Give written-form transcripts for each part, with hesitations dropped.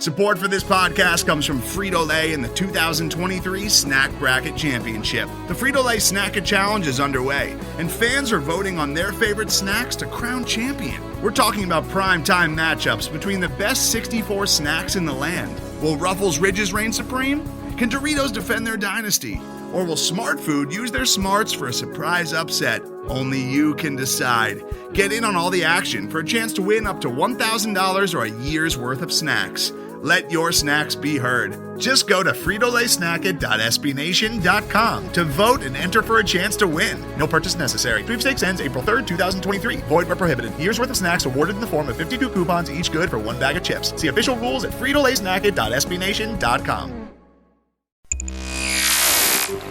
Support for this podcast comes from Frito-Lay and the 2023 Snack Bracket Championship. The Frito-Lay Snack-A Challenge is underway, and fans are voting on their favorite snacks to crown champion. We're talking about prime-time matchups between the best 64 snacks in the land. Will Ruffles Ridges reign supreme? Can Doritos defend their dynasty? Or will Smart Food use their smarts for a surprise upset? Only you can decide. Get in on all the action for a chance to win up to $1,000 or a year's worth of snacks. Let your snacks be heard. Just go to fritolaysnacket.sbnation.com to vote and enter for a chance to win. No purchase necessary. Sweepstakes ends April 3rd, 2023. Void where prohibited. Year's worth of snacks awarded in the form of 52 coupons, each good for one bag of chips. See official rules at fritolaysnacket.sbnation.com.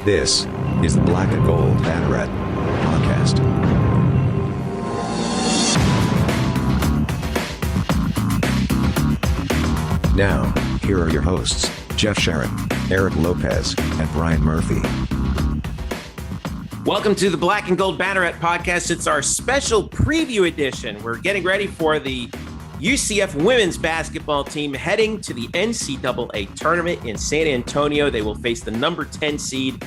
This is the Black Gold Banneret Podcast. Now, here are your hosts, Jeff Sharon, Eric Lopez, and Brian Murphy. Welcome to the Black and Gold Banneret Podcast. It's our special preview edition. We're getting ready for the UCF women's basketball team heading to the NCAA Tournament in San Antonio. They will face the number 7 seed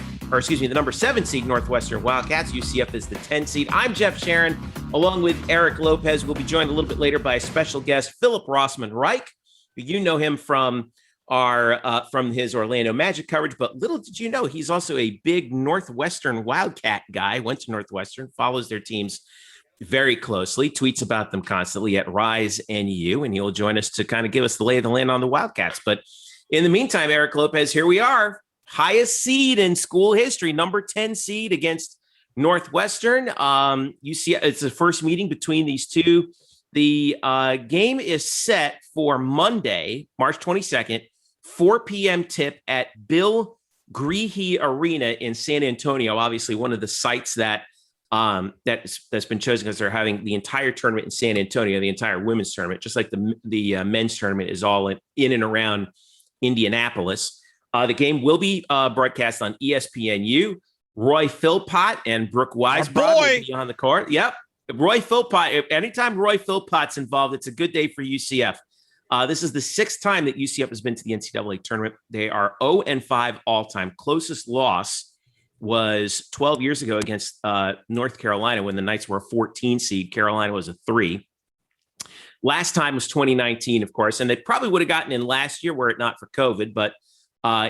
Northwestern Wildcats. UCF is the 10 seed. I'm Jeff Sharon, along with Eric Lopez. We'll be joined a little bit later by a special guest, Philip Rossman-Reich. You know him from his Orlando Magic coverage, but little did you know, he's also a big Northwestern Wildcat guy. Went to Northwestern, follows their teams very closely, tweets about them constantly at RiseNU, and he'll join us to kind of give us the lay of the land on the Wildcats. But in the meantime, Eric Lopez, here we are, highest seed in school history, number 10 seed against Northwestern. It's the first meeting between these two. The game is set for Monday, March 22nd, 4 p.m. tip at Bill Greehey Arena in San Antonio. Obviously, one of the sites that's been chosen because they're having the entire tournament in San Antonio, the entire women's tournament, just like the men's tournament is all in and around Indianapolis. The game will be broadcast on ESPNU. Roy Philpott and Brooke Weisbrod will be on the court. Yep. Roy Philpott, anytime Roy Philpott's involved, it's a good day for UCF. This is the 6th time that UCF has been to the NCAA tournament. They are 0-5 all-time. Closest loss was 12 years ago against North Carolina when the Knights were a 14 seed. Carolina was a 3. Last time was 2019, of course, and they probably would have gotten in last year were it not for COVID, but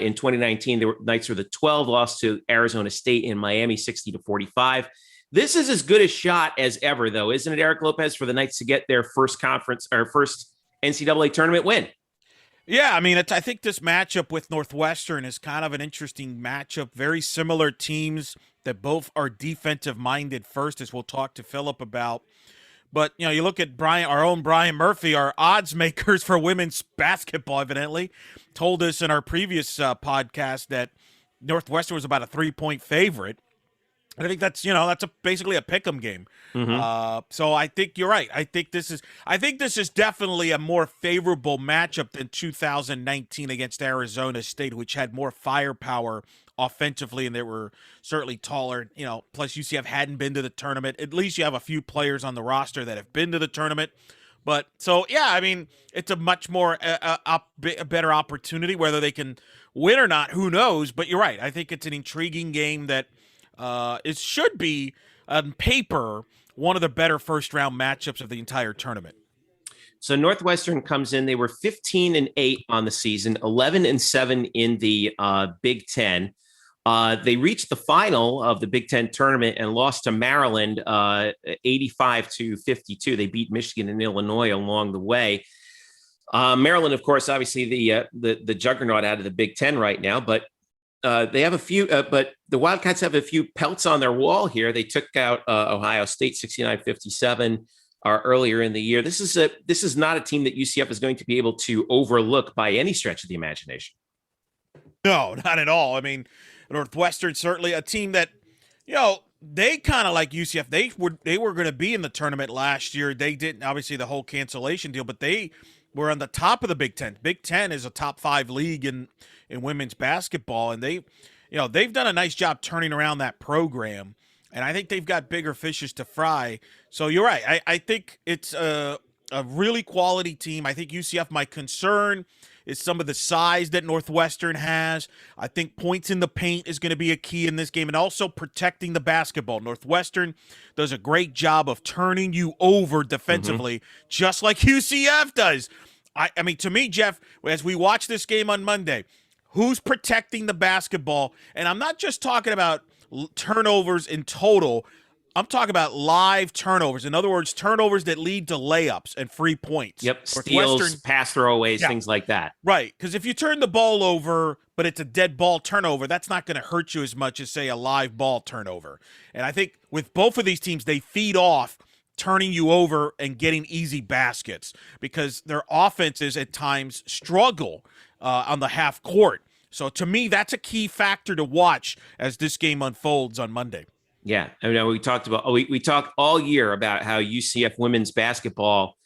in 2019, the Knights were the 12, lost to Arizona State in Miami, 60-45. This is as good a shot as ever, though, isn't it, Eric Lopez, for the Knights to get their first NCAA tournament win? Yeah, I mean, I think this matchup with Northwestern is kind of an interesting matchup. Very similar teams that both are defensive-minded first, as we'll talk to Philip about. But, you know, you look at our own Brian Murphy, our odds makers for women's basketball, evidently, told us in our previous podcast that Northwestern was about a 3-point favorite. I think that's basically a pick'em game. Mm-hmm. So I think you're right. I think this is definitely a more favorable matchup than 2019 against Arizona State, which had more firepower offensively, and they were certainly taller. You know, plus UCF hadn't been to the tournament. At least you have a few players on the roster that have been to the tournament. But so yeah, I mean, it's a much more a better opportunity. Whether they can win or not, who knows? But you're right. I think it's an intriguing game that. It should be, on paper, one of the better first-round matchups of the entire tournament. So Northwestern comes in. They were 15-8 on the season, 11-7 in the Big Ten. They reached the final of the Big Ten tournament and lost to Maryland 85-52. They beat Michigan and Illinois along the way. Maryland, of course, obviously the juggernaut out of the Big Ten right now, but they have a few, but the Wildcats have a few pelts on their wall here. They took out Ohio State 69-57 earlier in the year. This is not a team that UCF is going to be able to overlook by any stretch of the imagination. No, not at all. I mean, Northwestern certainly a team that, you know, they kind of like UCF. They were going to be in the tournament last year. They didn't, obviously the whole cancellation deal, but they were on the top of the Big Ten. Big Ten is a top 5 league in women's basketball, and they've done a nice job turning around that program, and I think they've got bigger fishes to fry. So you're right. I think it's a really quality team. I think UCF, my concern is some of the size that Northwestern has. I think points in the paint is going to be a key in this game, and also protecting the basketball. Northwestern does a great job of turning you over defensively, just like UCF does. I mean, to me, Jeff, as we watch this game on Monday, who's protecting the basketball? And I'm not just talking about turnovers in total. I'm talking about live turnovers. In other words, turnovers that lead to layups and free points. Yep, steals, pass throwaways, things like that. Right, because if you turn the ball over, but it's a dead ball turnover, that's not going to hurt you as much as, say, a live ball turnover. And I think with both of these teams, they feed off turning you over and getting easy baskets because their offenses at times struggle on the half court. So to me, that's a key factor to watch as this game unfolds on Monday. Yeah, I mean, we talked all year about how UCF women's basketball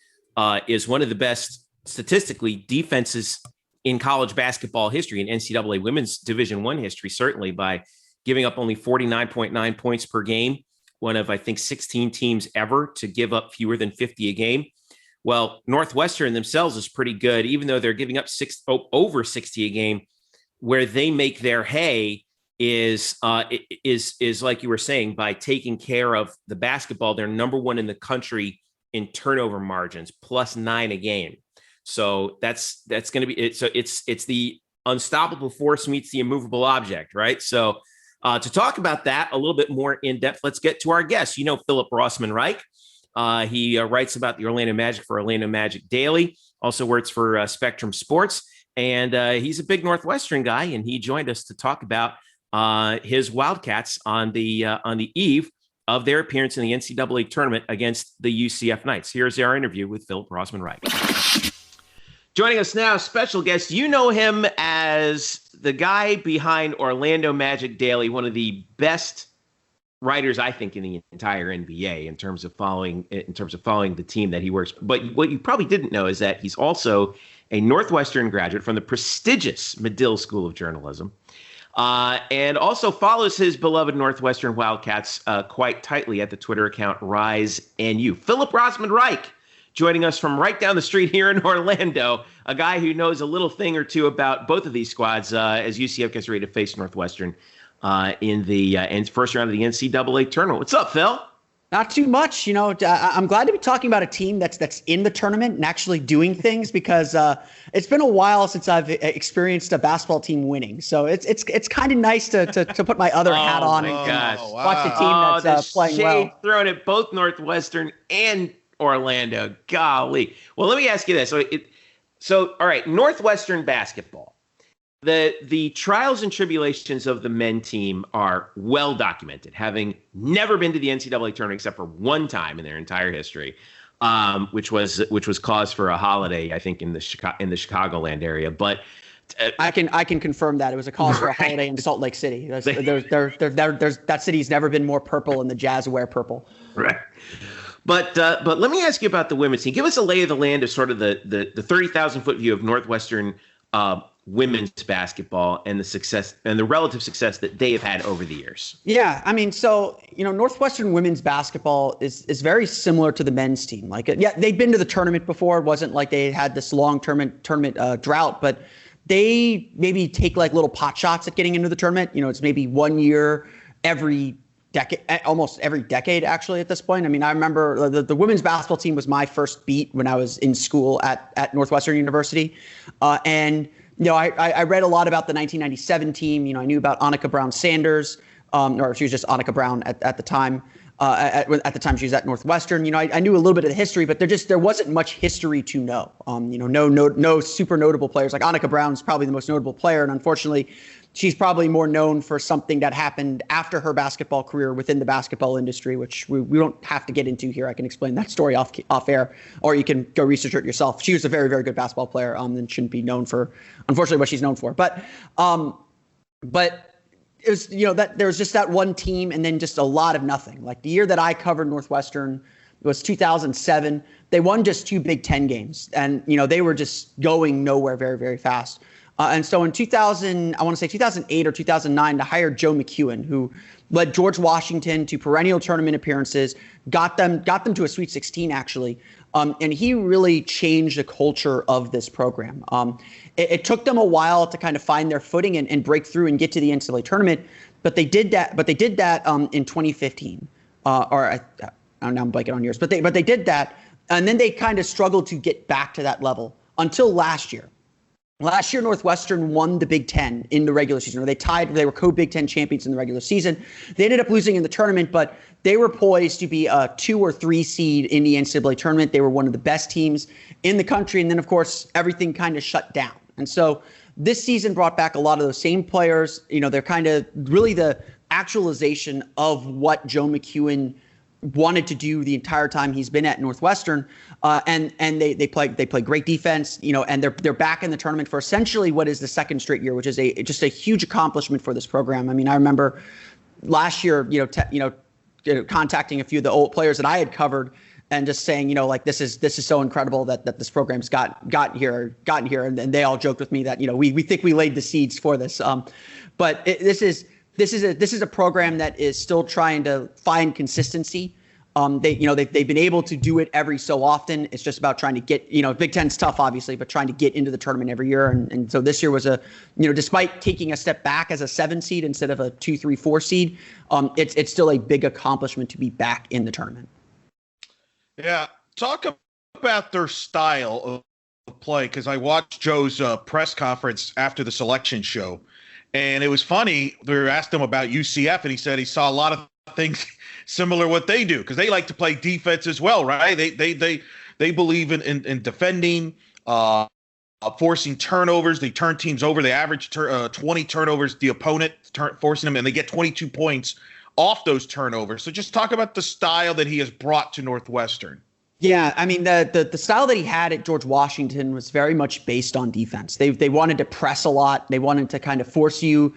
is one of the best statistically defenses in college basketball history, in NCAA women's Division I history, certainly, by giving up only 49.9 points per game, one of, I think, 16 teams ever to give up fewer than 50 a game. Well, Northwestern themselves is pretty good, even though they're giving up over 60 a game. Where they make their hay is like you were saying, by taking care of the basketball. They're number one in the country in turnover margins, +9 a game. So that's going to be it. So it's the unstoppable force meets the immovable object, right? So to talk about that a little bit more in depth, let's get to our guest. You know, Philip Rossman-Reich. He writes about the Orlando Magic for Orlando Magic Daily. Also works for Spectrum Sports. And he's a big Northwestern guy, and he joined us to talk about his Wildcats on the eve of their appearance in the NCAA tournament against the UCF Knights. Here's our interview with Philip Rossman-Reich. Joining us now, special guest. You know him as the guy behind Orlando Magic Daily, one of the best writers, I think, in the entire NBA in terms of following the team that he works. But what you probably didn't know is that he's also a Northwestern graduate from the prestigious Medill School of Journalism, and also follows his beloved Northwestern Wildcats quite tightly at the Twitter account RiseNU. Philip Rossman-Reich joining us from right down the street here in Orlando, a guy who knows a little thing or two about both of these squads as UCF gets ready to face Northwestern in the first round of the NCAA tournament. What's up, Phil? Not too much. You know, I'm glad to be talking about a team that's in the tournament and actually doing things, because it's been a while since I've experienced a basketball team winning. So it's kind of nice to put my other hat on and watch a team that's playing well. Thrown at both Northwestern and Orlando. Golly. Well, let me ask you this. So all right, Northwestern basketball. The trials and tribulations of the men team are well documented, having never been to the NCAA tournament except for one time in their entire history, which was cause for a holiday, I think, in the Chicagoland area. But I can confirm that it was a cause for a holiday in Salt Lake City. That city's never been more purple, and the Jazz wear purple. Right. But let me ask you about the women's team. Give us a lay of the land of sort of the 30,000-foot view of Northwestern women's basketball and the success and the relative success that they have had over the years. Yeah, I mean, so, you know, Northwestern women's basketball is very similar to the men's team. Like, yeah, they'd been to the tournament before. It wasn't like they had this long tournament drought, but they maybe take like little pot shots at getting into the tournament. You know, it's maybe 1 year every decade, almost every decade, actually, at this point. I mean, I remember the women's basketball team was my first beat when I was in school at Northwestern University. And you know, I read a lot about the 1997 team. You know, I knew about Annika Brown-Sanders, or she was just Annika Brown at the time. At the time she was at Northwestern. You know, I knew a little bit of the history, but there wasn't much history to know. You know, no super notable players. Like Annika Brown's probably the most notable player, and unfortunately, she's probably more known for something that happened after her basketball career within the basketball industry, which we don't have to get into here. I can explain that story off air, or you can go research it yourself. She was a very, very good basketball player, and shouldn't be known for, unfortunately, what she's known for. But it was, you know, that there was just that one team and then just a lot of nothing. Like the year that I covered Northwestern was 2007. They won just 2 Big Ten games, and, you know, they were just going nowhere very, very fast. And so in 2008 or 2009, to hire Joe McEwen, who led George Washington to perennial tournament appearances, got them to a Sweet 16, actually. And he really changed the culture of this program. It took them a while to kind of find their footing and break through and get to the NCAA tournament, but they did that. But they did that in 2015, now I'm blanking on years, but they did that, and then they kind of struggled to get back to that level until last year. Last year, Northwestern won the Big Ten in the regular season. They were co-Big Ten champions in the regular season. They ended up losing in the tournament, but they were poised to be a 2 or 3 seed in the NCAA tournament. They were one of the best teams in the country. And then, of course, everything kind of shut down. And so this season brought back a lot of those same players. They're kind of really the actualization of what Joe McEwen wanted to do the entire time he's been at Northwestern, and they play great defense, and they're back in the tournament for essentially what is the second straight year, which is just a huge accomplishment for this program. I mean, I remember last year, contacting a few of the old players that I had covered and just saying, this is so incredible that this program's gotten here, and they all joked with me that we think we laid the seeds for this, but this is a program that is still trying to find consistency. They've been able to do it every so often. It's just about trying to get, Big Ten's tough, obviously, but trying to get into the tournament every year. And so this year was despite taking a step back as a 7 seed instead of a 2, 3, 4 seed, it's still a big accomplishment to be back in the tournament. Yeah. Talk about their style of play, because I watched Joe's press conference after the selection show. And it was funny. They asked him about UCF, and he said he saw a lot of things similar to what they do, because they like to play defense as well, right? They believe in defending, forcing turnovers. They turn teams over. They average 20 turnovers, the opponent forcing them, and they get 22 points off those turnovers. So just talk about the style that he has brought to Northwestern. Yeah, I mean, the style that he had at George Washington was very much based on defense. They wanted to press a lot. They wanted to kind of force you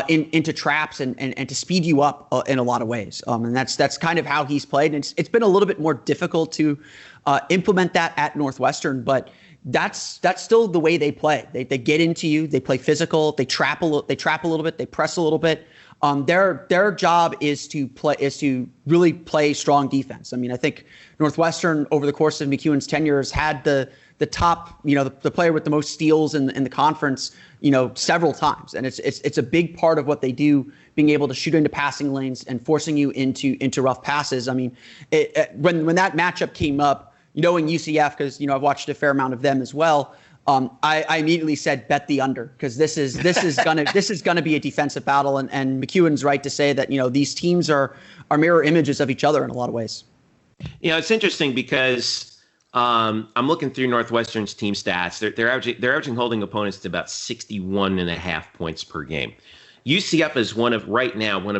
into traps and to speed you up in a lot of ways. And that's kind of how he's played. And it's been a little bit more difficult to implement that at Northwestern, but that's still the way they play. They get into you. They play physical. They trap a little bit. They press a little bit. Their job is to really play strong defense. I mean, I think Northwestern over the course of McEwen's tenure has had the top, the player with the most steals in the conference, several times, and it's a big part of what they do, being able to shoot into passing lanes and forcing you into rough passes. I mean, when that matchup came up, knowing UCF, because I've watched a fair amount of them as well. I immediately said bet the under, because this is gonna be a defensive battle, and McEwen's right to say that these teams are mirror images of each other in a lot of ways. It's interesting because I'm looking through Northwestern's team stats. They're averaging holding opponents to about 61.5 points per game. UCF is one of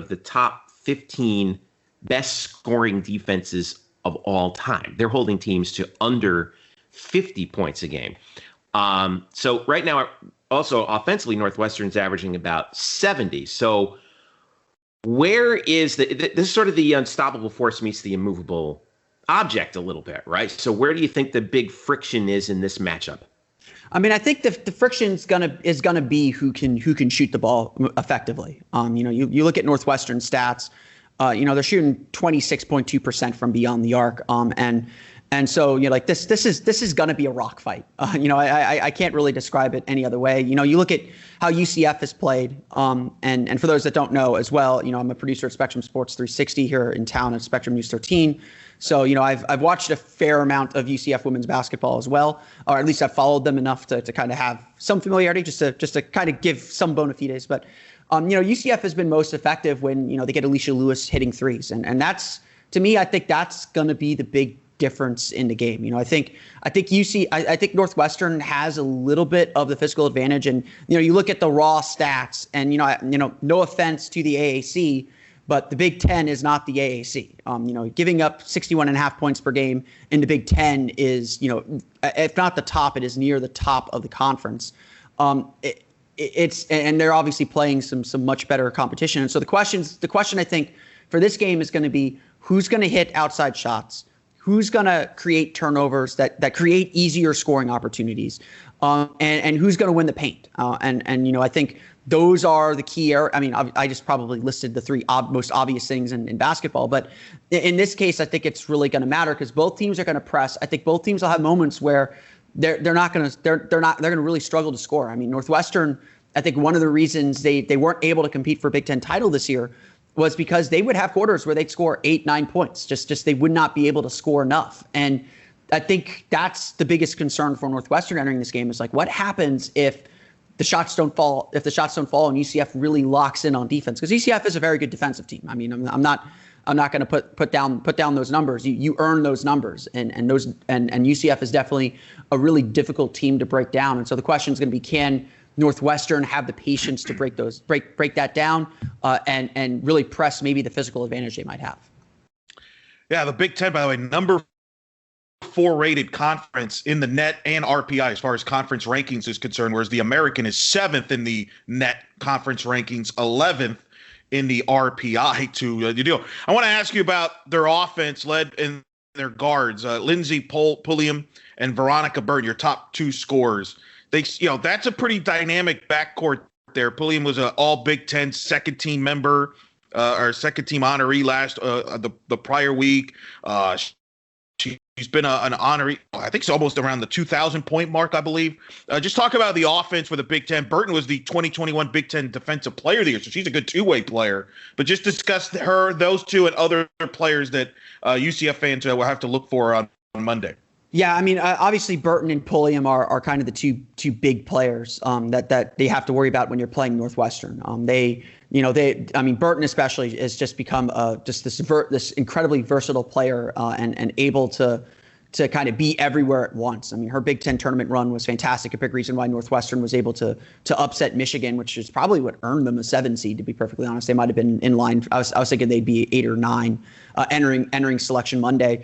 the top 15 best scoring defenses of all time. They're holding teams to under 50 points a game. So right now, also offensively, Northwestern's averaging about 70. So where is this is sort of the unstoppable force meets the immovable object a little bit, right? So where do you think the big friction is in this matchup? I mean, I think the friction is gonna be who can shoot the ball effectively. You look at Northwestern stats. They're shooting 26.2% from beyond the arc. And so, this is going to be a rock fight. I can't really describe it any other way. You look at how UCF has played. And for those that don't know as well, I'm a producer at Spectrum Sports 360 here in town at Spectrum News 13. So, I've watched a fair amount of UCF women's basketball as well, or at least I've followed them enough to kind of have some familiarity, just to kind of give some bona fides. But, UCF has been most effective when, they get Alicia Lewis hitting threes. And that's, to me, I think that's going to be the big difference in the game. I think Northwestern has a little bit of the physical advantage, and you look at the raw stats, and no offense to the AAC, but the Big Ten is not the AAC. Giving up 61.5 points per game in the Big Ten is, if not the top, it is near the top of the conference. And they're obviously playing some much better competition. And so the question I think for this game is going to be who's going to hit outside shots. Who's going to create turnovers that create easier scoring opportunities, and who's going to win the paint? And I think those are the key areas. I mean, I just probably listed the three most obvious things in basketball, but in this case, I think it's really going to matter because both teams are going to press. I think both teams will have moments where they're going to really struggle to score. I mean, Northwestern, I think one of the reasons they weren't able to compete for Big Ten title this year was because they would have quarters where they'd score 8-9 points. Just they would not be able to score enough. And I think that's the biggest concern for Northwestern entering this game is like, what happens if the shots don't fall? If the shots don't fall and UCF really locks in on defense, because UCF is a very good defensive team. I mean, I'm not going to put down those numbers. You earn those numbers, and UCF is definitely a really difficult team to break down. And so the question is going to be, can Northwestern have the patience to break that down and really press maybe the physical advantage they might have? Yeah, the Big Ten, by the way, number 4 rated conference in the net and RPI as far as conference rankings is concerned, whereas the American is 7th in the net conference rankings, 11th in the RPI to the deal. I want to ask you about their offense led in their guards, Lindsay Pulliam and Veronica Burton, your top 2 scorers. That's a pretty dynamic backcourt there. Pulliam was an all Big Ten second team member, or second team honoree the prior week. She's been an honoree, I think it's almost around the 2,000 point mark, I believe. Just talk about the offense for the Big Ten. Burton was the 2021 Big Ten Defensive Player of the Year, so she's a good two-way player. But just discuss those two, and other players that UCF fans will have to look for on Monday. Yeah, I mean, obviously Burton and Pulliam are kind of the two big players that they have to worry about when you're playing Northwestern. Burton especially has just become just this incredibly versatile player and able to kind of be everywhere at once. I mean, her Big Ten tournament run was fantastic. A big reason why Northwestern was able to upset Michigan, which is probably what earned them a 7 seed, to be perfectly honest. They might have been in line. I was thinking they'd be 8 or 9 entering Selection Monday.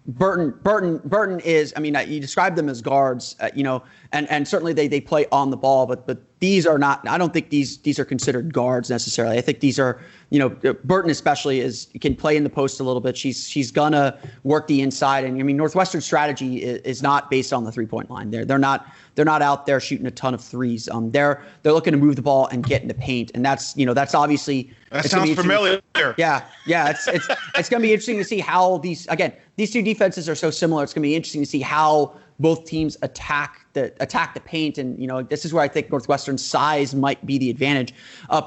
Burton is, I mean, you describe them as guards, and certainly they play on the ball, but these are not, I don't think these are considered guards necessarily. I think these are, Burton especially can play in the post a little bit. She's gonna work the inside. And I mean, Northwestern's strategy is not based on the 3-point line. They're not out there shooting a ton of threes. They're looking to move the ball and get in the paint. And that's obviously, that sounds familiar. Yeah. It's going to be interesting to see how these two defenses are so similar. It's going to be interesting to see how both teams attack the paint. And, this is where I think Northwestern's size might be the advantage.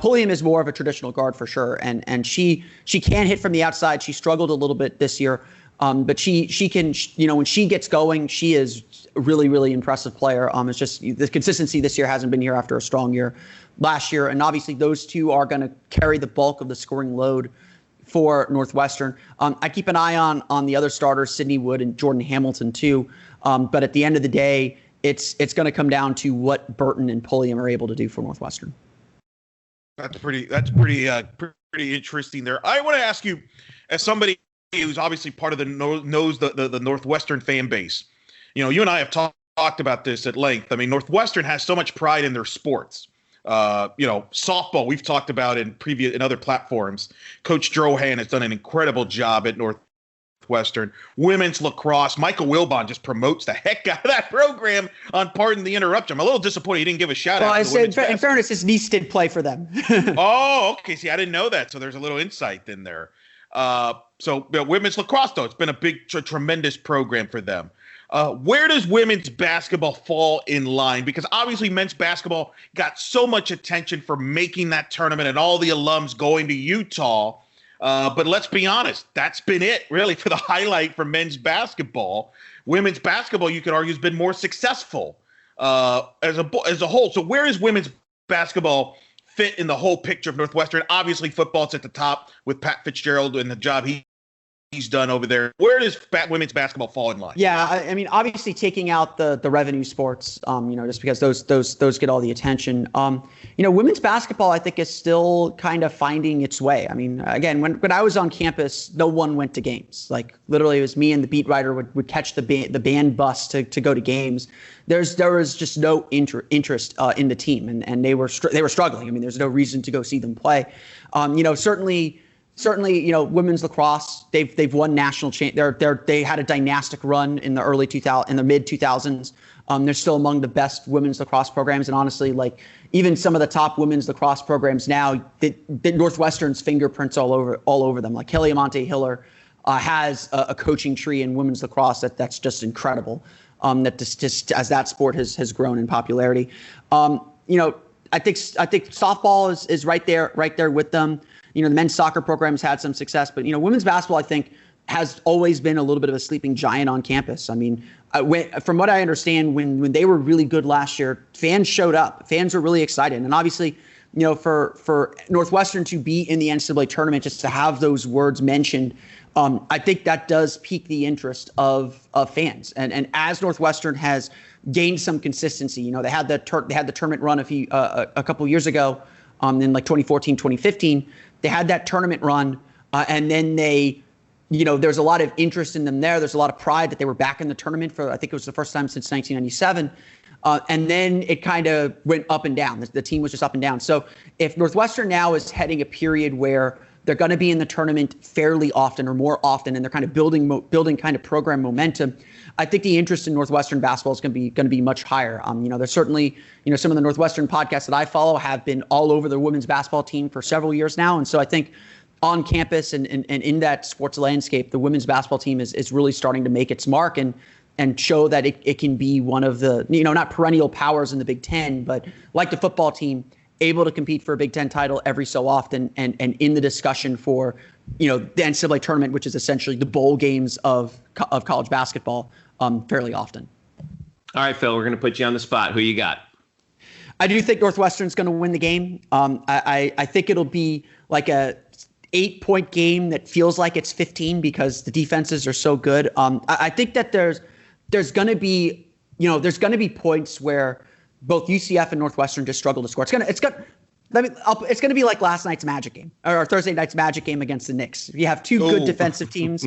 Pulliam is more of a traditional guard for sure. And she can hit from the outside. She struggled a little bit this year. But she can, when she gets going, she is a really, really impressive player. It's just the consistency this year hasn't been here after a strong year last year. And obviously those two are going to carry the bulk of the scoring load for Northwestern. I keep an eye on the other starters, Sydney Wood and Jordan Hamilton too. But at the end of the day, it's going to come down to what Burton and Pulliam are able to do for Northwestern. That's pretty interesting there. I want to ask you, as somebody who's obviously part of the Northwestern fan base, you and I have talked about this at length. I mean, Northwestern has so much pride in their sports. Softball, we've talked about in other platforms. Coach Drohan has done an incredible job at Northwestern. Women's lacrosse, Michael Wilbon just promotes the heck out of that program on Pardon the Interruption. I'm a little disappointed he didn't give a shout out. Well, in fairness, his niece did play for them. Oh, okay. See, I didn't know that. So there's a little insight in there. Women's lacrosse, though, it's been a big, tremendous program for them. Where does women's basketball fall in line? Because obviously men's basketball got so much attention for making that tournament and all the alums going to Utah. But let's be honest, that's been it really for the highlight for men's basketball. Women's basketball, you could argue, has been more successful as a whole. So where is women's basketball fit in the whole picture of Northwestern? Obviously football's at the top with Pat Fitzgerald and the job he's done over there. Where does women's basketball fall in line? Yeah, I mean, obviously taking out the revenue sports, just because those get all the attention. Women's basketball, I think, is still kind of finding its way. I mean, again, when I was on campus, no one went to games. Like literally, it was me and the beat writer would catch the band bus to go to games. There was just no interest in the team, and they were struggling. I mean, there's no reason to go see them play. Certainly, women's lacrosse, they've won national they had a dynastic run in the mid 2000s. They're still among the best women's lacrosse programs. And honestly, like even some of the top women's lacrosse programs now, the Northwestern's fingerprints all over them. Like Kelly Amante Hiller has a coaching tree in women's lacrosse that's just incredible. That just as that sport has grown in popularity. I think softball is right there with them. The men's soccer programs had some success, but women's basketball, I think, has always been a little bit of a sleeping giant on campus. I mean, from what I understand, when they were really good last year, fans showed up. Fans were really excited, and obviously, for Northwestern to be in the NCAA tournament, just to have those words mentioned, I think that does pique the interest of fans. And as Northwestern has gained some consistency, they had the tournament run a couple years ago, in like 2014, 2015. They had that tournament run, and then they. There's a lot of interest in them there. There's a lot of pride that they were back in the tournament for, I think it was the first time since 1997. And then it kind of went up and down. The team was just up and down. So if Northwestern now is heading a period where they're going to be in the tournament fairly often or more often, and they're kind of building kind of program momentum, I think the interest in Northwestern basketball is going to be much higher. There's certainly, some of the Northwestern podcasts that I follow have been all over the women's basketball team for several years now. And so I think on campus and in that sports landscape, the women's basketball team is really starting to make its mark and show that it can be one of the, not perennial powers in the Big Ten, but like the football team, able to compete for a Big Ten title every so often and in the discussion for, the NCAA tournament, which is essentially the bowl games of college basketball fairly often. All right, Phil, we're going to put you on the spot. Who you got? I do think Northwestern's going to win the game. I think it'll be like a 8-point game that feels like it's 15 because the defenses are so good. I think that there's going to be points where both UCF and Northwestern just struggle to score. It's going to be like last night's Magic game or Thursday night's Magic game against the Knicks. You have two good defensive teams,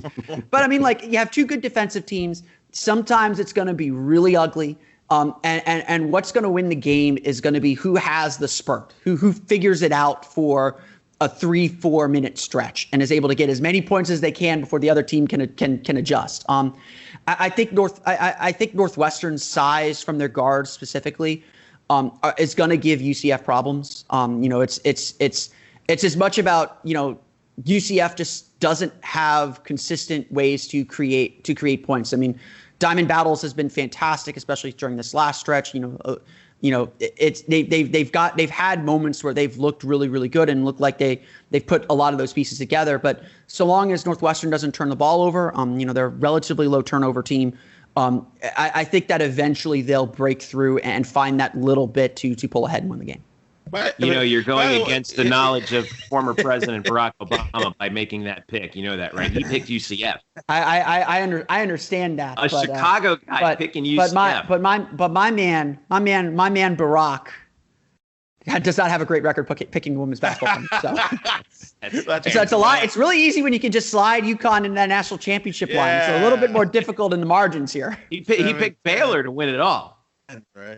but I mean, like you have two good defensive teams. Sometimes it's going to be really ugly. And what's going to win the game is going to be who has the spurt, who figures it out for a 3-4 minute stretch and is able to get as many points as they can before the other team can adjust. I think Northwestern's size from their guards specifically is going to give UCF problems. It's as much about UCF just doesn't have consistent ways to create points. I mean, Diamond Battles has been fantastic, especially during this last stretch. They've had moments where they've looked really, really good and looked like they've put a lot of those pieces together. But so long as Northwestern doesn't turn the ball over, they're a relatively low turnover team. I think that eventually they'll break through and find that little bit to pull ahead and win the game. But, you're going against the knowledge of former President Barack Obama by making that pick. You know that, right? He picked UCF. I understand that. Chicago guy picking UCF. But my man Barack does not have a great record picking women's basketball. So it's a lot. It's really easy when you can just slide UConn in that national championship line. It's a little bit more difficult in the margins here. He picked Baylor to win it all. Right.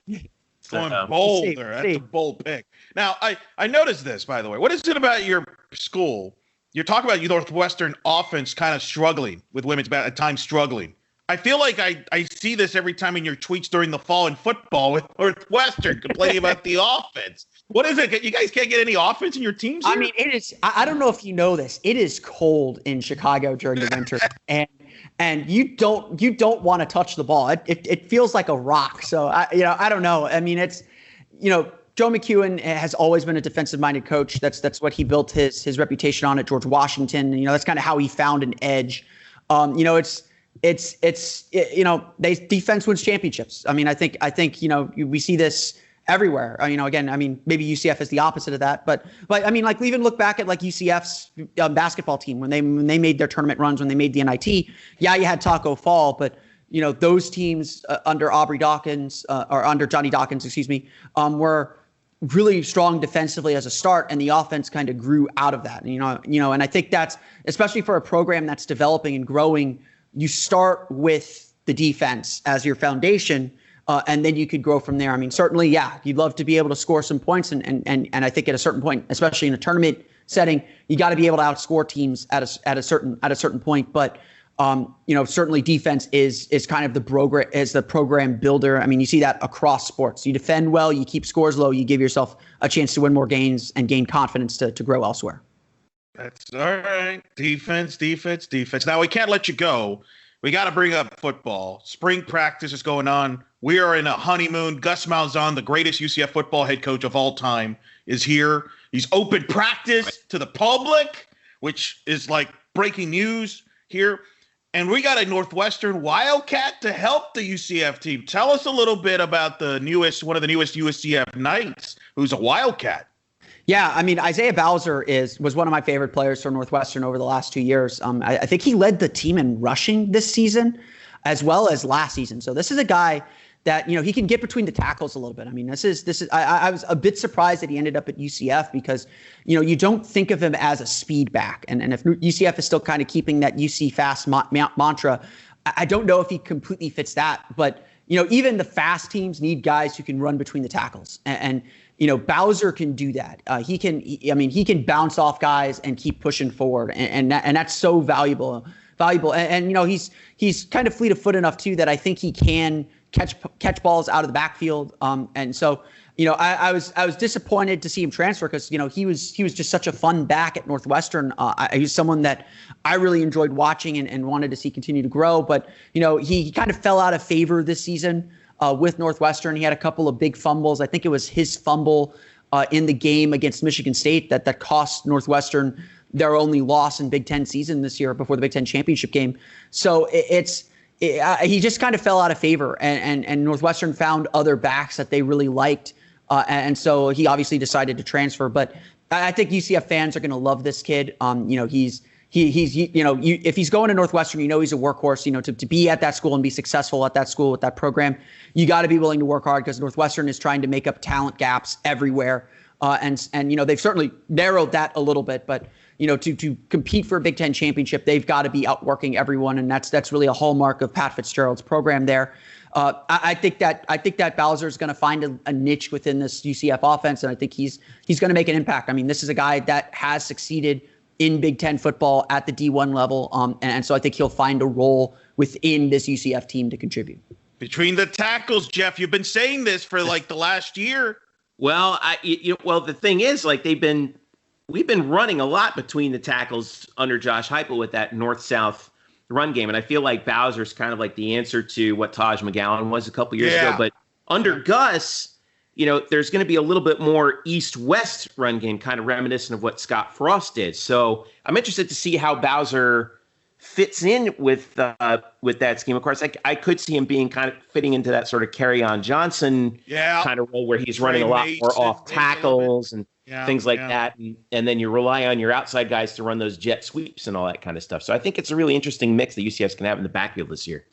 Going bold there. That's a bold pick. Now, I noticed this, by the way. What is it about your school? You're talking about Northwestern offense kind of struggling with women's at times struggling. I feel like I see this every time in your tweets during the fall in football with Northwestern complaining about the offense. What is it? You guys can't get any offense in your teams here? I mean, it is. I don't know if you know this. It is cold in Chicago during the winter, and you don't want to touch the ball. It feels like a rock. So I don't know. I mean, it's Joe McEwen has always been a defensive-minded coach. That's what he built his reputation on at George Washington. That's kind of how he found an edge. Defense wins championships. I mean, I think we see this everywhere. Maybe UCF is the opposite of that, but I mean, like even look back at like UCF's basketball team when they made their tournament runs, when they made the NIT. Yeah, you had Taco Fall, but those teams under Aubrey Dawkins or under Johnny Dawkins, were really strong defensively as a start, and the offense kind of grew out of that. And I think that's especially for a program that's developing and growing. You start with the defense as your foundation. And then you could grow from there. I mean, certainly, yeah, you'd love to be able to score some points. And I think at a certain point, especially in a tournament setting, you got to be able to outscore teams at a certain point. But Certainly defense is kind of the program builder. I mean, you see that across sports. You defend well, you keep scores low, you give yourself a chance to win more games and gain confidence to grow elsewhere. That's all right. Defense. Now, we can't let you go. We got to bring up football. Spring practice is going on. We are in a honeymoon. Gus Malzahn, the greatest UCF football head coach of all time, is here. He's opened practice to the public, which is like breaking news here. And we got a Northwestern Wildcat to help the UCF team. Tell us a little bit about one of the newest UCF Knights, who's a Wildcat. Yeah, I mean, Isaiah Bowser was one of my favorite players for Northwestern over the last 2 years. I think he led the team in rushing this season as well as last season. So this is a guy that, he can get between the tackles a little bit. I mean, I was a bit surprised that he ended up at UCF because, you don't think of him as a speed back. And if UCF is still kind of keeping that UC fast mantra, I don't know if he completely fits that. But, even the fast teams need guys who can run between the tackles. And Bowser can do that. He can bounce off guys and keep pushing forward. And that's so valuable. And he's kind of fleet of foot enough too that I think he can catch balls out of the backfield. And so, I was disappointed to see him transfer because, he was just such a fun back at Northwestern. He was someone that I really enjoyed watching and wanted to see continue to grow. But, he kind of fell out of favor this season with Northwestern. He had a couple of big fumbles. I think it was his fumble in the game against Michigan State that cost Northwestern their only loss in Big Ten season this year before the Big Ten championship game. So he just kind of fell out of favor, and Northwestern found other backs that they really liked. And so he obviously decided to transfer. But I think UCF fans are going to love this kid. If he's going to Northwestern, he's a workhorse. To be at that school and be successful at that school with that program, you got to be willing to work hard because Northwestern is trying to make up talent gaps everywhere. And they've certainly narrowed that a little bit, but to compete for a Big Ten championship, they've got to be outworking everyone, and that's really a hallmark of Pat Fitzgerald's program there. I think that Bowser is going to find a niche within this UCF offense, and I think he's going to make an impact. I mean, this is a guy that has succeeded in Big Ten football at the D1 level, and so I think he'll find a role within this UCF team to contribute. Between the tackles, Jeff, you've been saying this for like the last year. Well, the thing is, like we've been running a lot between the tackles under Josh Heupel with that north-south run game, and I feel like Bowser's kind of like the answer to what Taj McGowan was a couple years ago. But under Gus, there's going to be a little bit more east-west run game, kind of reminiscent of what Scott Frost did. So I'm interested to see how Bowser fits in with that scheme. Of course, I could see him being kind of fitting into that sort of Kerryon Johnson kind of role where he's running a lot more off tackles and things like that. And then you rely on your outside guys to run those jet sweeps and all that kind of stuff. So I think it's a really interesting mix that UCF's going to have in the backfield this year.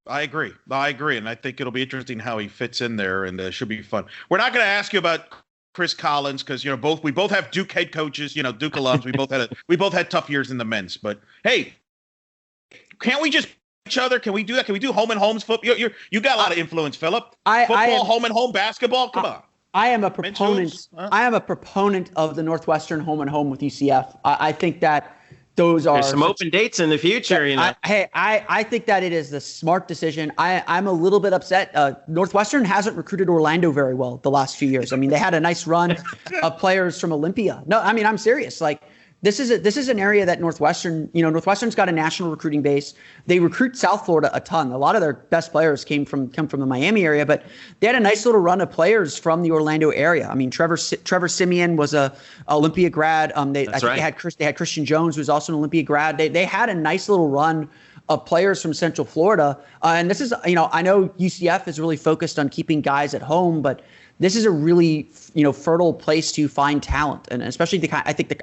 I agree. And I think it'll be interesting how he fits in there, and it should be fun. We're not going to ask you about Chris Collins because we both have Duke head coaches, Duke alums. We both had tough years in the men's. But hey, can't we just each other? Can we do that? Can we do home and homes football? You got a lot of influence, Philip. Football, home and home basketball. Come on. I am a proponent. I am a proponent of the Northwestern home and home with UCF. I think that those are there's some open dates in the future. I think that it is the smart decision. I'm a little bit upset. Northwestern hasn't recruited Orlando very well the last few years. I mean, they had a nice run of players from Olympia. No, I mean, I'm serious. Like, this is an area that Northwestern's got a national recruiting base. They recruit South Florida a ton. A lot of their best players come from the Miami area, but they had a nice little run of players from the Orlando area. I mean, Trevor Simeon was a Olympia grad. They had Christian Jones, who was also an Olympia grad. They had a nice little run of players from Central Florida. And this is, I know UCF is really focused on keeping guys at home, but this is a really, fertile place to find talent, and especially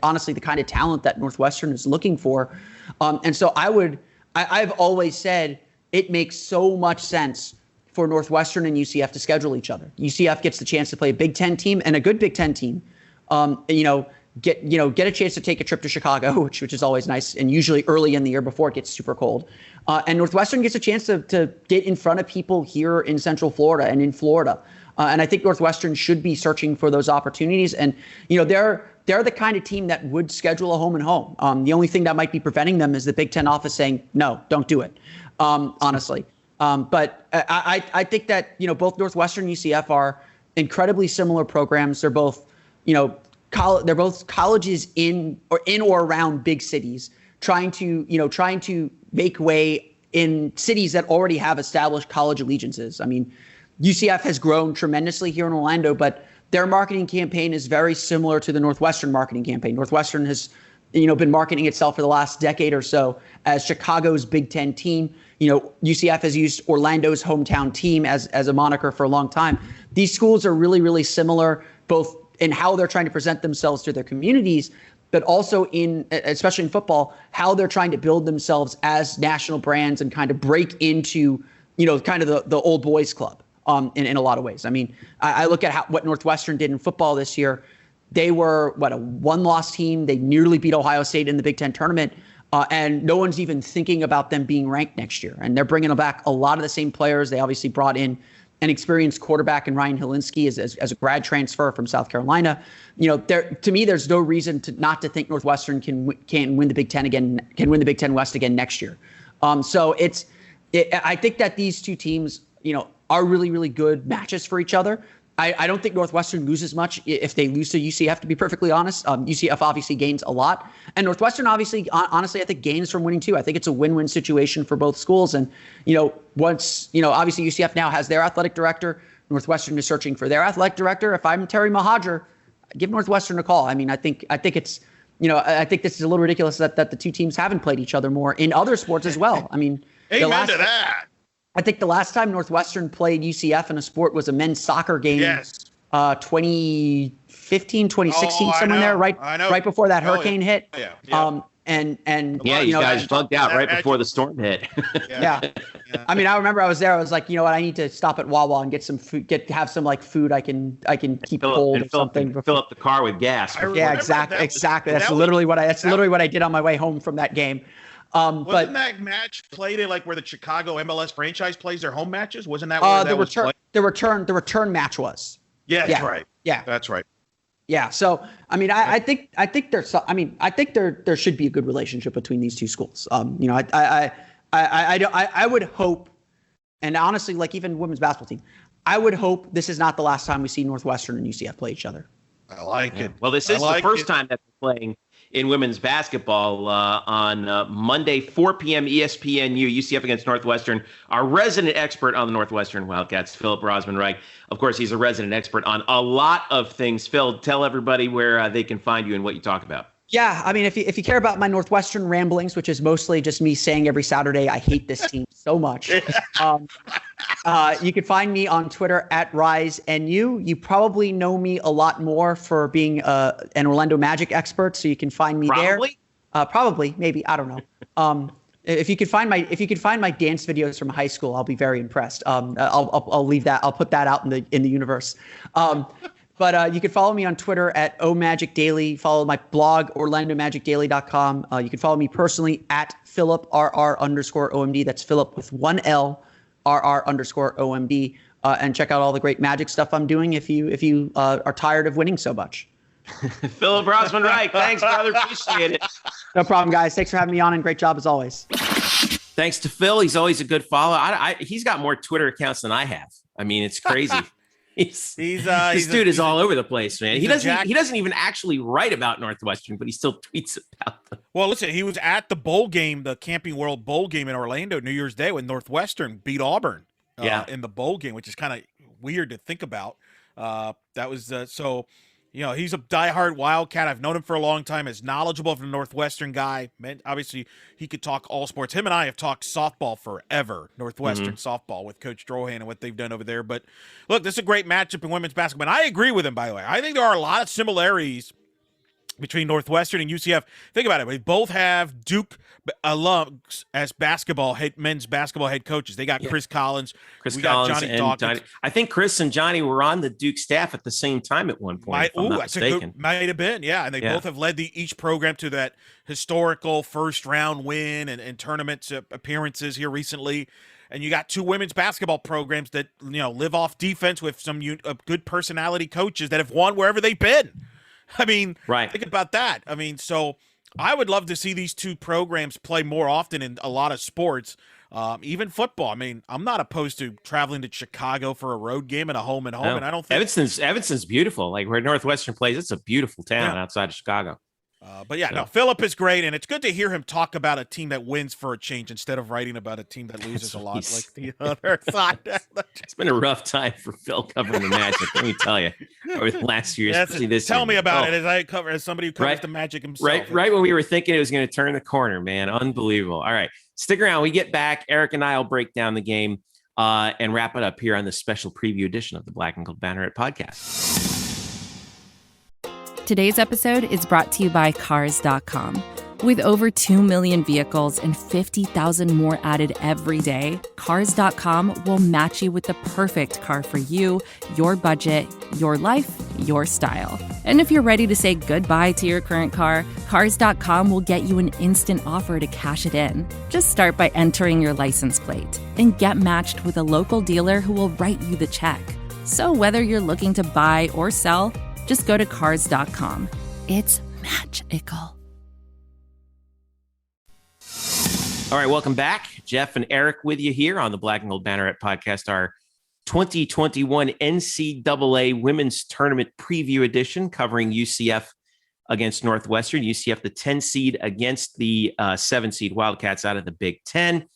honestly the kind of talent that Northwestern is looking for. And so I've always said it makes so much sense for Northwestern and UCF to schedule each other. UCF gets the chance to play a Big Ten team and a good Big Ten team. Get a chance to take a trip to Chicago, which is always nice, and usually early in the year before it gets super cold. And Northwestern gets a chance to get in front of people here in Central Florida and in Florida. And I think Northwestern should be searching for those opportunities. And, they're the kind of team that would schedule a home and home. The only thing that might be preventing them is the Big Ten office saying, no, don't do it, honestly. But I think that, both Northwestern and UCF are incredibly similar programs. They're both, they're both colleges in or around big cities trying to make way in cities that already have established college allegiances. I mean, UCF has grown tremendously here in Orlando, but their marketing campaign is very similar to the Northwestern marketing campaign. Northwestern has, been marketing itself for the last decade or so as Chicago's Big Ten team. UCF has used Orlando's hometown team as a moniker for a long time. These schools are really, really similar, both in how they're trying to present themselves to their communities, but also especially in football, how they're trying to build themselves as national brands and kind of break into, kind of the old boys club. In a lot of ways. I mean, I look at what Northwestern did in football this year. They were, a one-loss team. They nearly beat Ohio State in the Big Ten tournament, and no one's even thinking about them being ranked next year. And they're bringing back a lot of the same players. They obviously brought in an experienced quarterback in Ryan Helinski as a grad transfer from South Carolina. To me, there's no reason not to think Northwestern can win the Big Ten again, can win the Big Ten West again next year. So I think that these two teams, are really, really good matches for each other. I don't think Northwestern loses much if they lose to UCF, to be perfectly honest. UCF obviously gains a lot. And Northwestern honestly, I think gains from winning too. I think it's a win-win situation for both schools. And, once, obviously UCF now has their athletic director. Northwestern is searching for their athletic director. If I'm Terry Mohadra, give Northwestern a call. I mean, I think it's, I think this is a little ridiculous that the two teams haven't played each other more in other sports as well. I mean, amen to that. I think the last time Northwestern played UCF in a sport was a men's soccer game, 2015, 2016, somewhere there, right before that hurricane hit. Yeah. You guys bugged out right before the storm hit. Yeah. I mean, I remember I was there. I was like, I need to stop at Wawa and get some food, have some food I can keep cold or something. Fill up the car with gas. Yeah, exactly. That's literally what I did on my way home from that game. Wasn't that match played at where the Chicago MLS franchise plays their home matches? Wasn't that where that was played? The return match was. Yeah, that's right. Yeah, that's right. Yeah. So, I mean, I think there should be a good relationship between these two schools. I would hope, and honestly, even women's basketball team, I would hope this is not the last time we see Northwestern and UCF play each other. I like it. Well, this is the first time that they're playing in women's basketball on Monday, 4 p.m. ESPNU, UCF against Northwestern. Our resident expert on the Northwestern Wildcats, Philip Rossman-Reich. Of course, he's a resident expert on a lot of things. Phil, tell everybody where they can find you and what you talk about. Yeah, I mean, if you care about my Northwestern ramblings, which is mostly just me saying every Saturday, I hate this team so much. You can find me on Twitter at RiseNU. You probably know me a lot more for being an Orlando Magic expert, so you can find me there. Probably, maybe, I don't know. If you could find my dance videos from high school, I'll be very impressed. I'll leave that. I'll put that out in the universe. But you can follow me on Twitter at omagicdaily. Follow my blog, orlandomagicdaily.com. You can follow me personally at PhilipRR_OMD. That's Philip with one L, RR_OMD. And check out all the great Magic stuff I'm doing if you are tired of winning so much. Philip Rossman-Reich, thanks, brother. Appreciate it. No problem, guys. Thanks for having me on, and great job as always. Thanks to Phil. He's always a good follow. He's got more Twitter accounts than I have. I mean, it's crazy. This dude is all over the place, man. He doesn't even actually write about Northwestern, but he still tweets about them. Well, listen, he was at the bowl game, the Camping World Bowl game in Orlando New Year's Day when Northwestern beat Auburn in the bowl game, which is kind of weird to think about. That was he's a diehard Wildcat. I've known him for a long time. As knowledgeable of a Northwestern guy. Man, obviously, he could talk all sports. Him and I have talked softball forever, Northwestern softball with Coach Drohan and what they've done over there. But look, this is a great matchup in women's basketball. And I agree with him, by the way. I think there are a lot of similarities between Northwestern and UCF. Think about it. We both have Duke alums as men's basketball head coaches. They got Chris Collins. Got Johnny Dawkins. I think Chris and Johnny were on the Duke staff at the same time at one point. Might have been, yeah. And they both have led each program to that historical first-round win and tournament appearances here recently. and you got two women's basketball programs that live off defense with some good personality coaches that have won wherever they've been. I mean, right. Think about that. I mean, so I would love to see these two programs play more often in a lot of sports, even football. I mean, I'm not opposed to traveling to Chicago for a road game and a home and home. No. And I don't think Evanston's beautiful. Like where Northwestern plays, it's a beautiful town outside of Chicago. But yeah, no, Philip is great, and it's good to hear him talk about a team that wins for a change instead of writing about a team that loses a lot like the other side. It's been a rough time for Phil covering the Magic, let me tell you, over the last few years. Tell me about it as somebody who covers the Magic himself. Right when we were thinking it was going to turn the corner, man. Unbelievable. All right, stick around. We get back. Eric and I will break down the game and wrap it up here on this special preview edition of the Black and Gold Banneret Podcast. Today's episode is brought to you by Cars.com. With over 2 million vehicles and 50,000 more added every day, Cars.com will match you with the perfect car for you, your budget, your life, your style. And if you're ready to say goodbye to your current car, Cars.com will get you an instant offer to cash it in. Just start by entering your license plate and get matched with a local dealer who will write you the check. So whether you're looking to buy or sell, just go to Cars.com. It's magical. All right, welcome back. Jeff and Eric with you here on the Black and Gold Banneret Podcast, our 2021 NCAA Women's Tournament Preview Edition, covering UCF against Northwestern. UCF, the 10 seed against the 7 seed Wildcats out of the Big Ten.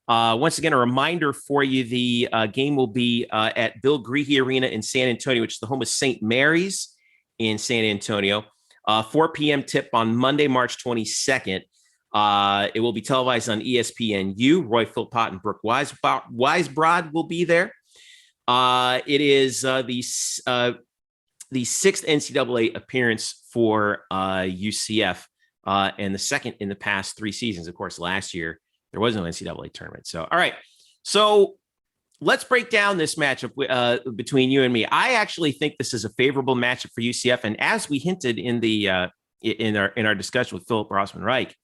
Once again, a reminder for you, the game will be at Bill Greehey Arena in San Antonio, which is the home of St. Mary's in San Antonio. 4 p.m. tip on Monday, March 22nd. It will be televised on ESPNU. Roy Philpott and Brooke Weisbrod will be there. It is the 6th NCAA appearance for UCF and the second in the past 3 seasons. Of course, last year there was no NCAA tournament. So, all right. So let's break down this matchup between you and me. I actually think this is a favorable matchup for UCF. And as we hinted in the in our discussion with Philip Rossman-Reich,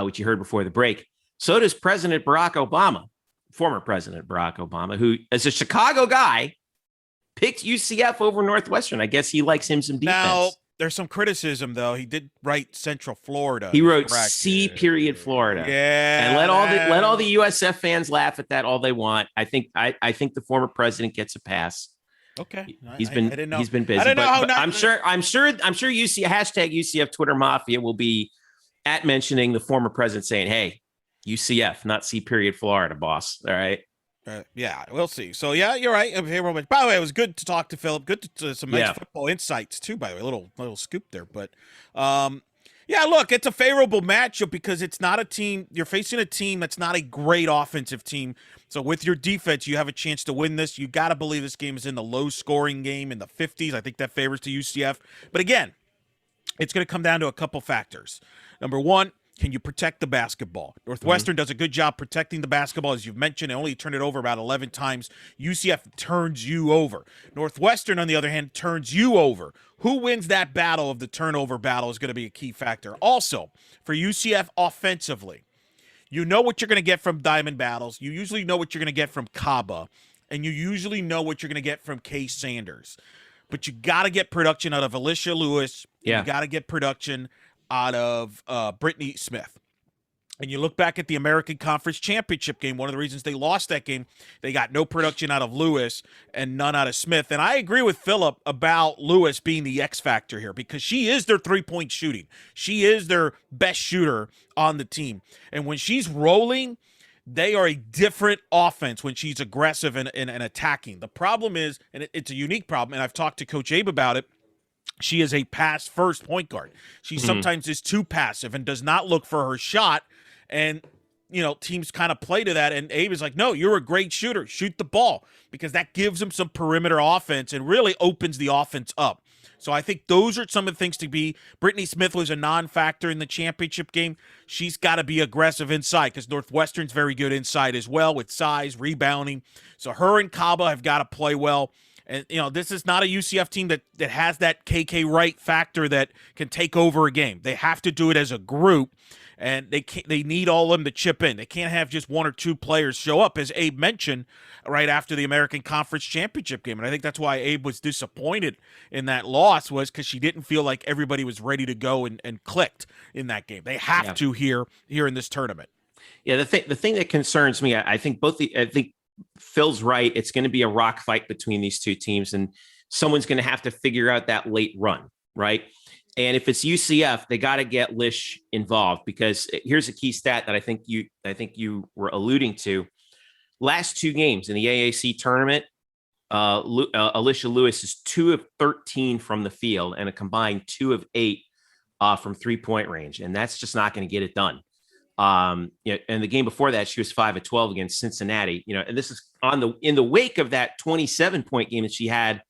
which you heard before the break, so does President Barack Obama, former President Barack Obama, who, as a Chicago guy, picked UCF over Northwestern. I guess he likes him some defense. Now, there's some criticism, though. He did write Central Florida. He wrote C. Florida. Yeah, and let all the USF fans laugh at that all they want. I think the former president gets a pass. Okay, he's been busy. I don't know but I'm sure UCF UCF Twitter Mafia will be at mentioning the former president saying, "Hey, UCF, not C. Florida, boss." All right. Yeah, we'll see. So, yeah, you're right. By the way, it was good to talk to Philip. Good to some nice football insights, too, by the way. Little scoop there. But, yeah, look, it's a favorable matchup because it's not a team. You're facing a team that's not a great offensive team. So, with your defense, you have a chance to win this. You got to believe this game is in the low-scoring game in the 50s. I think that favors to UCF. But, again, it's going to come down to a couple factors. Number one, can you protect the basketball? Northwestern does a good job protecting the basketball. As you've mentioned, they only turned it over about 11 times. UCF turns you over. Northwestern, on the other hand, turns you over. Who wins that battle of the turnover battle is going to be a key factor. Also, for UCF offensively, you know what you're going to get from Diamond Battles. You usually know what you're going to get from Kaba. And you usually know what you're going to get from Kay Sanders. But you got to get production out of Alicia Lewis. Yeah. You got to get production out of Brittany Smith. And you look back at the American Conference Championship game, one of the reasons they lost that game, they got no production out of Lewis and none out of Smith. And I agree with Philip about Lewis being the X factor here because she is their three-point shooting. She is their best shooter on the team. And when she's rolling, they are a different offense when she's aggressive and attacking. The problem is, and it's a unique problem, and I've talked to Coach Abe about it, she is a pass-first point guard. She sometimes is too passive and does not look for her shot. And, teams kind of play to that. And Abe is like, no, you're a great shooter. Shoot the ball because that gives them some perimeter offense and really opens the offense up. So I think those are some of the things to be. Brittany Smith was a non-factor in the championship game. She's got to be aggressive inside because Northwestern's very good inside as well with size, rebounding. So her and Kaba have got to play well. And, this is not a UCF team that has that KK Wright factor that can take over a game. They have to do it as a group. and they need all of them to chip in. They can't have just one or two players show up, as Abe mentioned right after the American Conference Championship game. And I think that's why Abe was disappointed in that loss, was because she didn't feel like everybody was ready to go and clicked in that game. They have to here in this tournament. Yeah, the thing that concerns me, I think Phil's right. It's going to be a rock fight between these two teams, and someone's going to have to figure out that late run, right? And if it's UCF, they got to get Lish involved, because here's a key stat that I think you were alluding to. Last two games in the AAC tournament, Alicia Lewis is 2 of 13 from the field and a combined 2 of 8 from 3-point range, and that's just not going to get it done. And the game before that, she was 5 of 12 against Cincinnati. And this is in the wake of that 27-point game that she had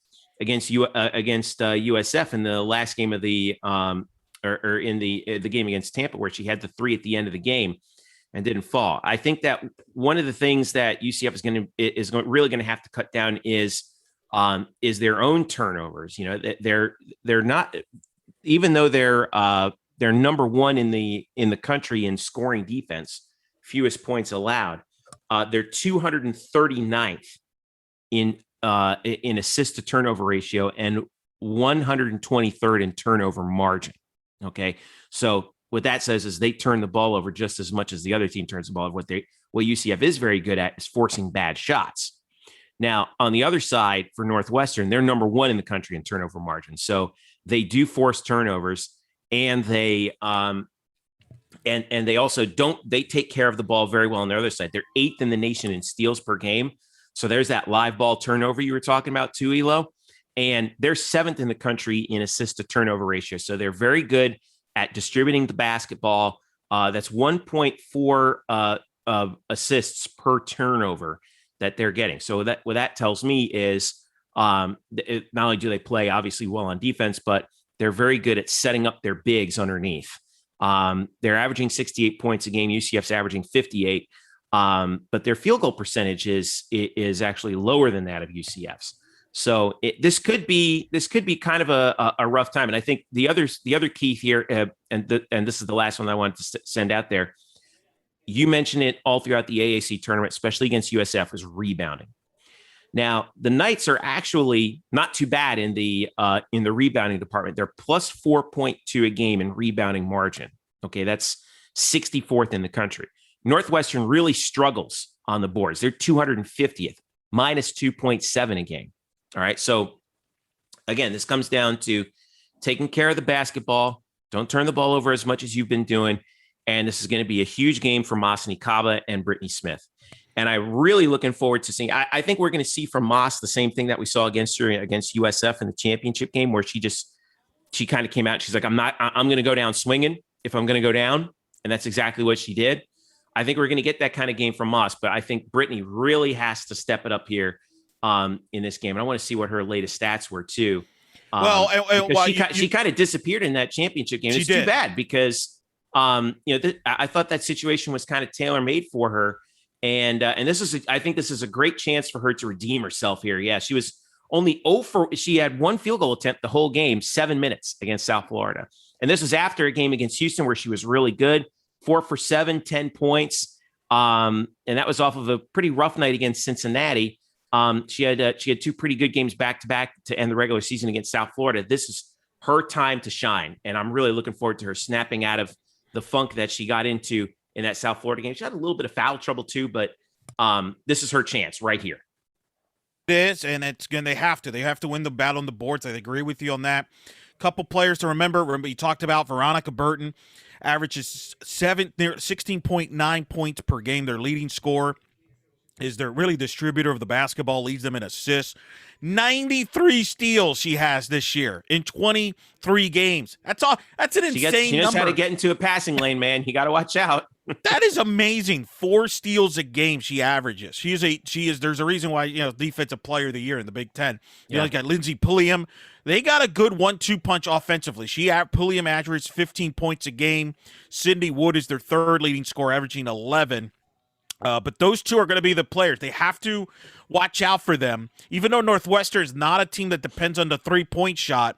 against USF in the last game of the or in the game against Tampa, where she had the 3 at the end of the game and didn't fall. I think that one of the things that UCF is really going to have to cut down is their own turnovers. They're not, even though they're number one in the country in scoring defense, fewest points allowed. They're 239th in assist to turnover ratio and 123rd in turnover margin. Okay, so what that says is they turn the ball over just as much as the other team turns the ball over. What UCF is very good at is forcing bad shots. Now, on the other side, for Northwestern, they're number one in the country in turnover margin. So they do force turnovers, and they they also they take care of the ball very well on their other side. They're 8th in the nation in steals per game. So there's that live ball turnover you were talking about too, Elo. And they're 7th in the country in assist to turnover ratio. So they're very good at distributing the basketball. That's 1.4 assists per turnover that they're getting. So what that tells me is not only do they play obviously well on defense, but they're very good at setting up their bigs underneath. They're averaging 68 points a game. UCF's averaging 58. But their field goal percentage is actually lower than that of UCF's. So this could be kind of a rough time. And I think the other key here, and this is the last one I wanted to send out there. You mentioned it all throughout the AAC tournament, especially against USF, was rebounding. Now the Knights are actually not too bad in the rebounding department. They're plus 4.2 a game in rebounding margin. Okay, that's 64th in the country. Northwestern really struggles on the boards. They're 250th, minus 2.7 a game. All right. So again, this comes down to taking care of the basketball. Don't turn the ball over as much as you've been doing. And this is going to be a huge game for Masani Kaba and Brittany Smith. And I'm really looking forward to seeing, I think we're going to see from Moss the same thing that we saw against USF in the championship game, where she kind of came out. She's like, I'm going to go down swinging if I'm going to go down. And that's exactly what she did. I think we're going to get that kind of game from Moss, but I think Brittany really has to step it up here in this game. And I want to see what her latest stats were too. She kind of disappeared in that championship game. It's too bad because, I thought that situation was kind of tailor-made for her. And I think this is a great chance for her to redeem herself here. Yeah, she was only she had one field goal attempt the whole game, 7 minutes against South Florida. And this was after a game against Houston where she was really good, 4 for 7, 10 points. And that was off of a pretty rough night against Cincinnati. She had 2 pretty good games back to back to end the regular season against South Florida. This is her time to shine. And I'm really looking forward to her snapping out of the funk that she got into in that South Florida game. She had a little bit of foul trouble too, but this is her chance right here. It is, and they have to win the battle on the boards. I agree with you on that. Couple players to remember. You talked about Veronica Burton, averages 16.9 points per game. Their leading scorer is their really distributor of the basketball, leads them in assists. 93 steals she has this year in 23 games. That's all. That's an insane number. She knows how to get into a passing lane, man. You got to watch out. That is amazing. 4 steals a game she averages. She is. There's a reason why, defensive player of the year in the Big Ten. You got Lindsey Pulliam. They got a good 1-2 punch offensively. Pulliam averages 15 points a game. Sydney Wood is their third leading scorer, averaging 11. But those two are going to be the players. They have to watch out for them. Even though Northwestern is not a team that depends on the 3-point shot,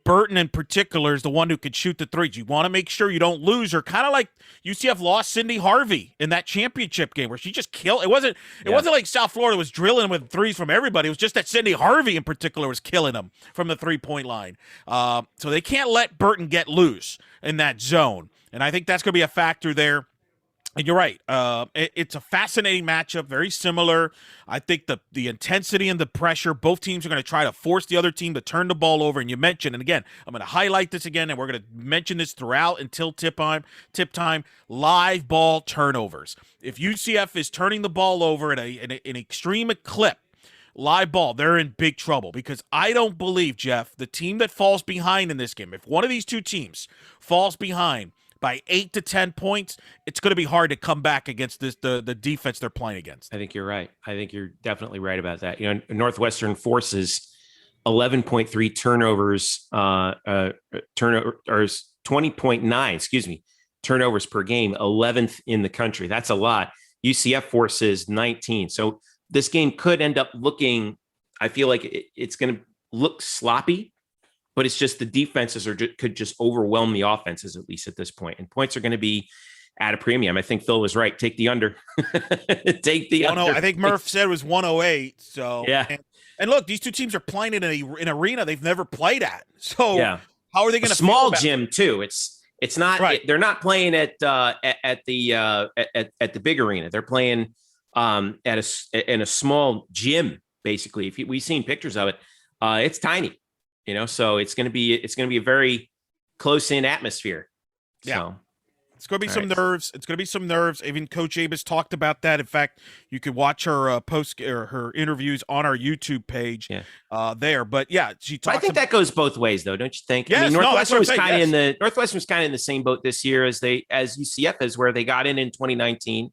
Burton in particular is the one who could shoot the threes. You want to make sure you don't lose her, kind of like UCF lost Cindy Harvey in that championship game where she just killed. It wasn't like South Florida was drilling with threes from everybody. It was just that Cindy Harvey in particular was killing them from the 3-point line. So they can't let Burton get loose in that zone. And I think that's going to be a factor there. And you're right. It's a fascinating matchup, very similar. I think the intensity and the pressure, both teams are going to try to force the other team to turn the ball over. And you mentioned, and again, I'm going to highlight this again, and we're going to mention this throughout until tip time, live ball turnovers. If UCF is turning the ball over at an extreme clip, live ball, they're in big trouble, because I don't believe, Jeff, the team that falls behind in this game, if one of these two teams falls behind by 8 to 10 points, it's going to be hard to come back against the defense they're playing against. I think you're right. I think you're definitely right about that. Northwestern forces 11.3 turnovers, turnovers 20.9, turnovers per game, 11th in the country. That's a lot. UCF forces 19. So this game could end up looking, I feel like it's going to look sloppy, but it's just the defenses could just overwhelm the offenses, at least at this point. And points are going to be at a premium. I think Phil was right. Take the under. Take the under. I think Murph said it was 108. So yeah. And look, these two teams are playing in an arena they've never played at. So how are they going to small gym too? It's not right. They're not playing at the big arena. They're playing in a small gym, basically. We've seen pictures of it, it's tiny. So it's going to be a very close-in atmosphere. Yeah. So, it's going to be some nerves. It's going to be some nerves. Even Coach Abus talked about that. In fact, you could watch her post or her interviews on our YouTube page there. But yeah, she talked. I think that goes both ways, though, don't you think? Yes, I mean, Northwestern was kind of Northwestern was kind of in the same boat this year as UCF is, where they got in 2019.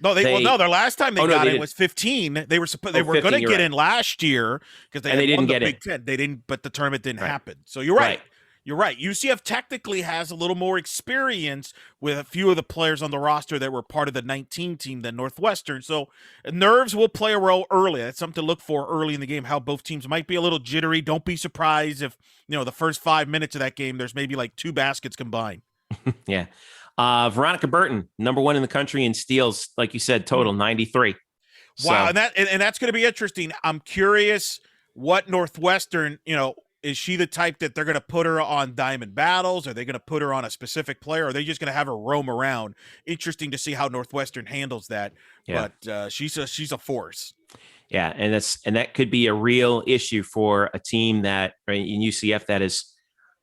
No, their last time they got in was 15. They were going to get in last year because they didn't get Big Ten. They didn't, but the tournament didn't happen. So you're right. You're right. UCF technically has a little more experience with a few of the players on the roster that were part of the 19 team than Northwestern. So nerves will play a role early. That's something to look for early in the game, how both teams might be a little jittery. Don't be surprised if, the first 5 minutes of that game, there's maybe like 2 baskets combined. Yeah. Veronica Burton, number 1 in the country in steals, like you said, total 93. Wow, and that's going to be interesting. I'm curious what Northwestern, is she the type that they're going to put her on diamond battles? Are they going to put her on a specific player? Or are they just going to have her roam around? Interesting to see how Northwestern handles that. Yeah. But she's a force. Yeah, and that could be a real issue for a team that in UCF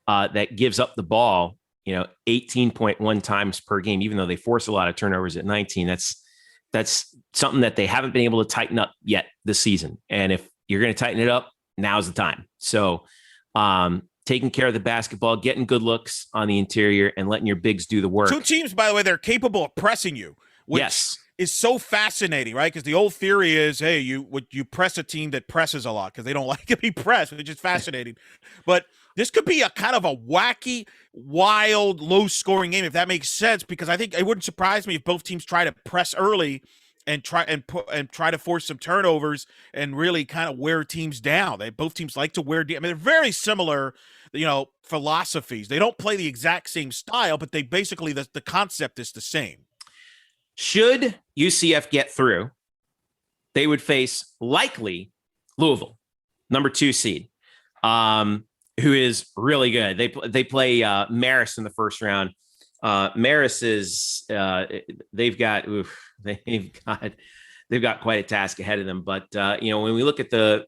that gives up the ball 18.1 times per game, even though they force a lot of turnovers at 19. That's something that they haven't been able to tighten up yet this season. And if you're going to tighten it up, now's the time. So taking care of the basketball, getting good looks on the interior, and letting your bigs do the work. 2 teams, by the way, they're capable of pressing you, which is so fascinating, right? Because the old theory is, hey, you press a team that presses a lot because they don't like to be pressed, which is fascinating. But this could be a kind of a wacky, wild, low-scoring game, if that makes sense, because I think it wouldn't surprise me if both teams try to press early and try to force some turnovers and really kind of wear teams down. Both teams like to wear. They're very similar, philosophies. They don't play the exact same style, but they basically the concept is the same. Should UCF get through, they would face likely Louisville, number 2 seed, who is really good. They play Marist in the first round. Marist is they've got quite a task ahead of them. But when we look at the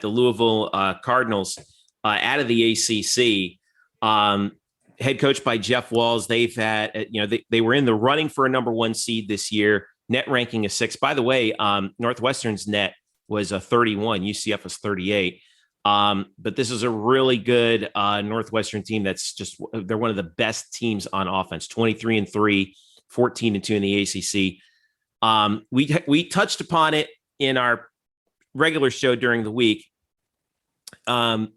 Louisville Cardinals out of the ACC, head coached by Jeff Walls, they've had they were in the running for a number 1 seed this year. Net ranking is 6. By the way, Northwestern's net was a 31. UCF was 38. But this is a really good Northwestern team. They're one of the best teams on offense, 23-3, 14-2 in the ACC. We touched upon it in our regular show during the week. Anything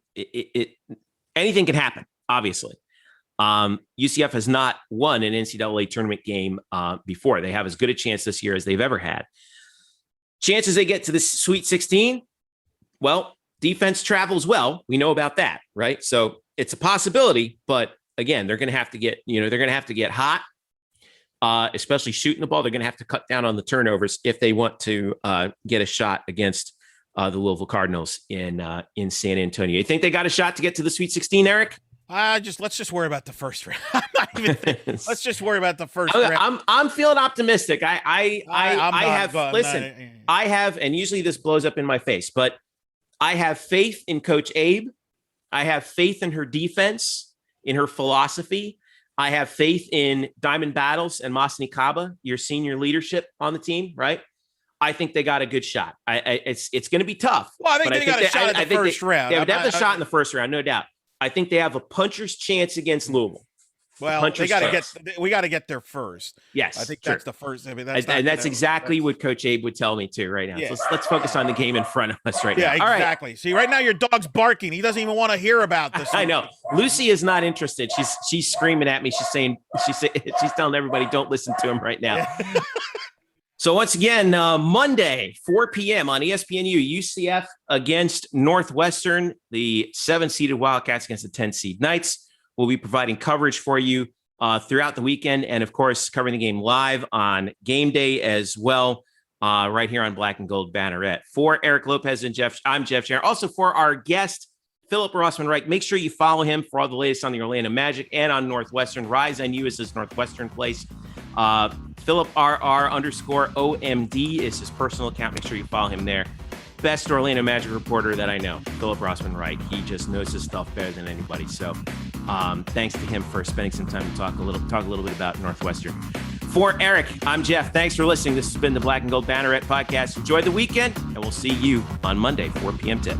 can happen, obviously. UCF has not won an NCAA tournament game before. They have as good a chance this year as they've ever had. Chances they get to the Sweet 16? Well, Defense travels well. We know about that, right? So it's a possibility, but again, they're going to have to get hot, especially shooting the ball. They're going to have to cut down on the turnovers if they want to get a shot against the Louisville Cardinals in San Antonio. You think they got a shot to get to the Sweet 16, Eric? Let's just worry about the first round. Let's just worry about the first round. I'm feeling optimistic. I have, and usually this blows up in my face, but I have faith in Coach Abe. I have faith in her defense, in her philosophy. I have faith in Diamond Battles and Masani Kaba, your senior leadership on the team, right? I think they got a good shot. It's going to be tough. Well, I think they got a shot in the first round. They have a shot in the first round, no doubt. I think they have a puncher's chance against Louisville. Well, we got to get there first. Yes, I think that's the first. I mean, that's exactly what Coach Abe would tell me too right now. Yeah. So let's focus on the game in front of us right now. Yeah, exactly. Right. See, right now your dog's barking. He doesn't even want to hear about this. I know. Lucy is not interested. She's screaming at me. She's telling everybody don't listen to him right now. Yeah. So once again, Monday, 4 p.m. on ESPNU, UCF against Northwestern, the 7-seeded Wildcats against the 10-seed Knights. We'll be providing coverage for you throughout the weekend and, of course, covering the game live on game day as well, right here on Black and Gold Banneret. For Eric Lopez and Jeff, I'm Jeff Sharon. Also for our guest, Philip Rossman-Reich, make sure you follow him for all the latest on the Orlando Magic and on Northwestern. Rise NU is his Northwestern place. Philip RR_OMD is his personal account. Make sure you follow him there. Best Orlando Magic reporter that I know, Philip Rossman-Reich. He just knows his stuff better than anybody. So thanks to him for spending some time to talk a little bit about Northwestern. For Eric, I'm Jeff. Thanks for listening. This has been the Black and Gold Banneret Podcast. Enjoy the weekend, and we'll see you on Monday, 4 p.m. tip.